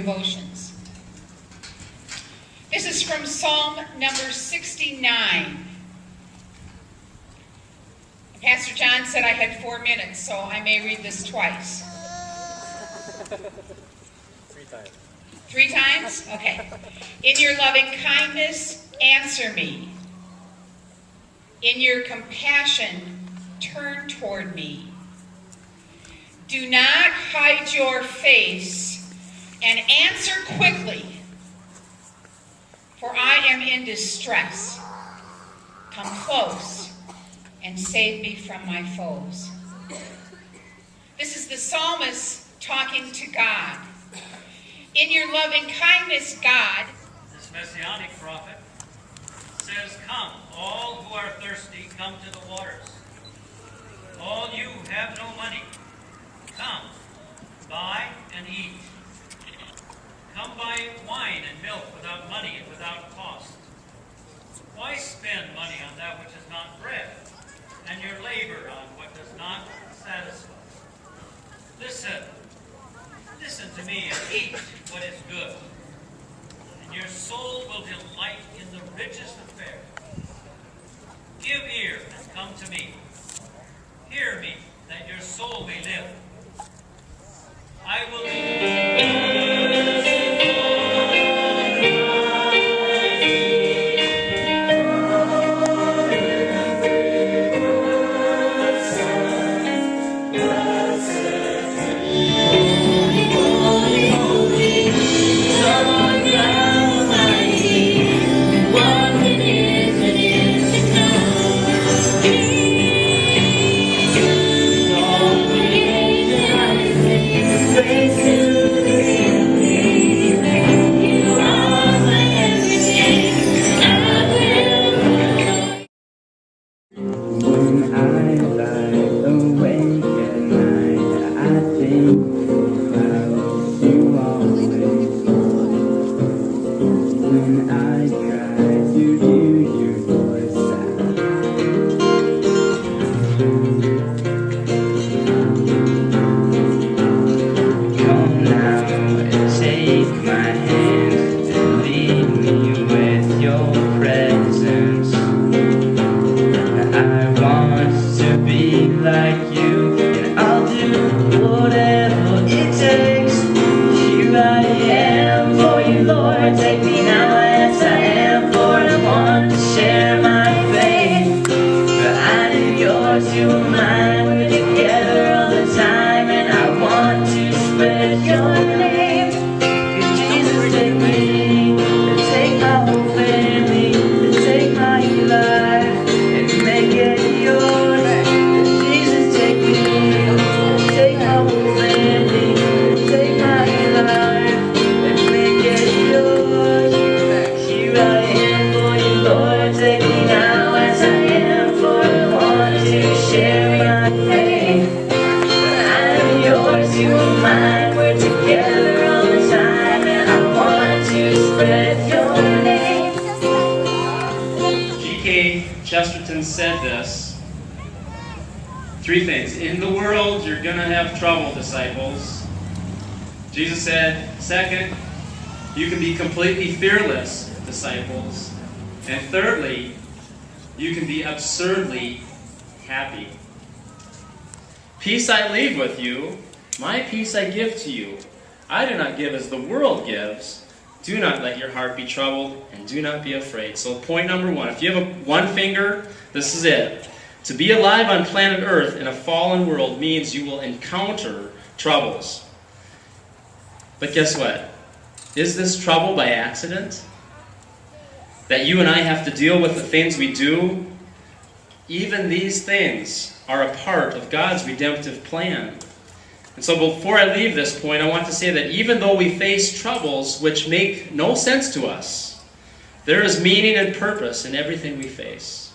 devotions. This is from Psalm number 69. Pastor John said I had 4 minutes, so I may read this twice. 3 times. 3 times? Okay. In your loving kindness, answer me. In your compassion, turn toward me. Do not hide your face, and answer quickly, for I am in distress. Come close and save me from my foes. This is the psalmist talking to God. In your loving kindness, God, this messianic prophet says, come, all who are thirsty, come to the waters. All you who have no money, come, buy and eat. Come buy wine and milk without money and without cost. Why spend money on that which is not bread, and your labor on what does not satisfy? Listen to me and eat what is good, and your soul will delight in the richest of fare. Give ear and come to me. Hear me, that your soul may live. I will said this. 3 things. In the world, you're going to have trouble, disciples. Jesus said, second, you can be completely fearless, disciples. And thirdly, you can be absurdly happy. Peace I leave with you, my peace I give to you. I do not give as the world gives. Do not let your heart be troubled, and do not be afraid. So point number 1, if you have one finger, this is it. To be alive on planet Earth in a fallen world means you will encounter troubles. But guess what? Is this trouble by accident? That you and I have to deal with the things we do? Even these things are a part of God's redemptive plan. And so before I leave this point, I want to say that even though we face troubles which make no sense to us, there is meaning and purpose in everything we face.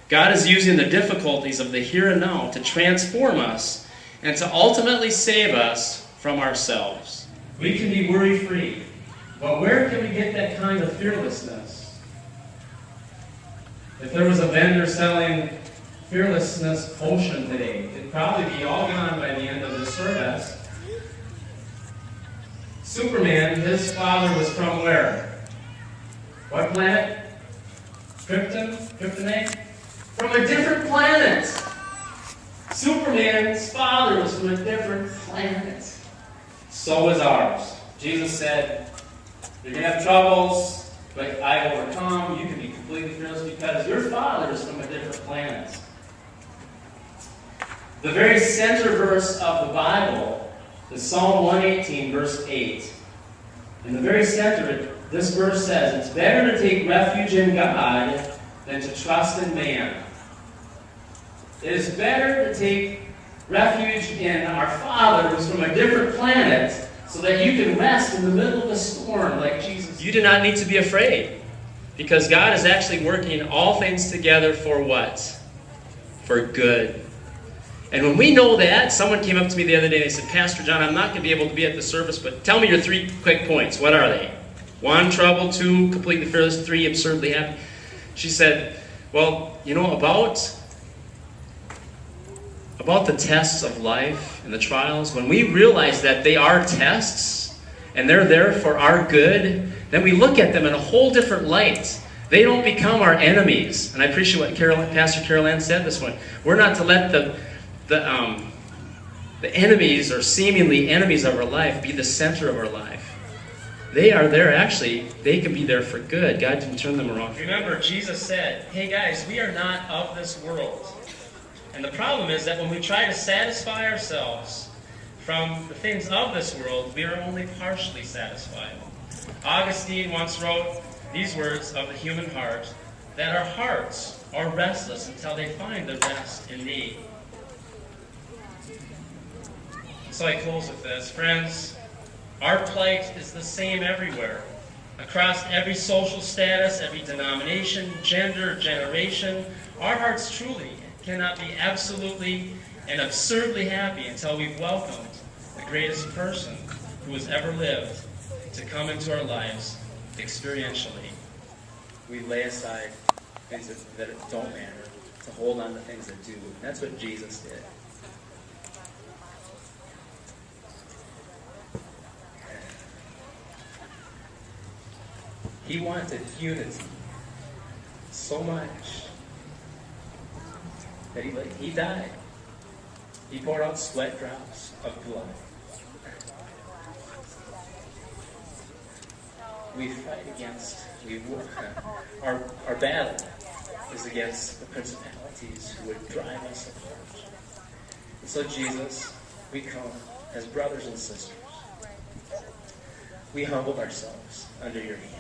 God is using the difficulties of the here and now to transform us and to ultimately save us from ourselves. We can be worry-free, but where can we get that kind of fearlessness? If there was a vendor selling fearlessness potion today, it'd probably be all gone by the end of the service. Superman, his father was from where? What planet? Kryptonite? From a different planet. Superman's father was from a different planet. So was ours. Jesus said, you're going to have troubles, but I overcome. You can be completely fearless because your father is from a different planet. The very center verse of the Bible is Psalm 118, verse 8. In the very center, this verse says, it's better to take refuge in God than to trust in man. It is better to take refuge in our Father who's from a different planet so that you can rest in the middle of a storm like Jesus. You do not need to be afraid because God is actually working all things together for what? For good. And when we know that, someone came up to me the other day and they said, Pastor John, I'm not going to be able to be at the service, but tell me your 3 quick points. What are they? 1, trouble. 2, completely fearless. 3, absurdly happy. She said, well, you know, about the tests of life and the trials, when we realize that they are tests and they're there for our good, then we look at them in a whole different light. They don't become our enemies. And I appreciate what Pastor Carol Ann said this morning. We're not to let the enemies or seemingly enemies of our life be the center of our life. They are there, actually, they can be there for good. God can turn them around. Remember, Jesus said, hey guys, we are not of this world. And the problem is that when we try to satisfy ourselves from the things of this world, we are only partially satisfied. Augustine once wrote these words of the human heart, that our hearts are restless until they find the rest in thee. So I close with this. Friends, our plight is the same everywhere. Across every social status, every denomination, gender, generation, our hearts truly cannot be absolutely and absurdly happy until we've welcomed the greatest person who has ever lived to come into our lives experientially. We lay aside things that don't matter to hold on to things that do. And that's what Jesus did. He wanted unity so much that he died. He poured out sweat drops of blood. We fight against, our battle is against the principalities who would drive us apart. And so Jesus, we come as brothers and sisters. We humble ourselves under your hand.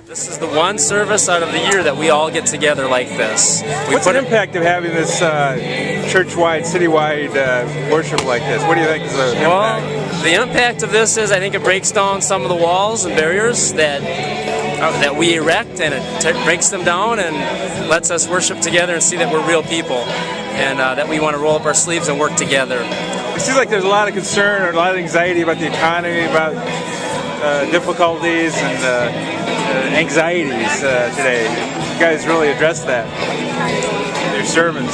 This is the one service out of the year that we all get together like this. What's the impact of having this church-wide, city-wide worship like this? What do you think is the impact? Well, the impact of this is I think it breaks down some of the walls and barriers that we erect, and it breaks them down and lets us worship together and see that we're real people and that we want to roll up our sleeves and work together. It seems like there's a lot of concern or a lot of anxiety about the economy, about difficulties and anxieties today. You guys really address that in your sermons.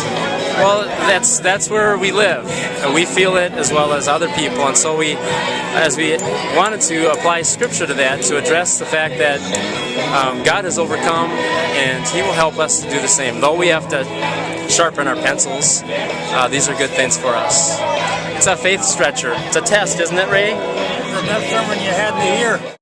Well, that's where we live, and we feel it as well as other people, and so we wanted to apply Scripture to that to address the fact that God has overcome, and He will help us to do the same. Though we have to sharpen our pencils, these are good things for us. It's a faith stretcher. It's a test, isn't it, Ray? It's the best sermon you had in the year.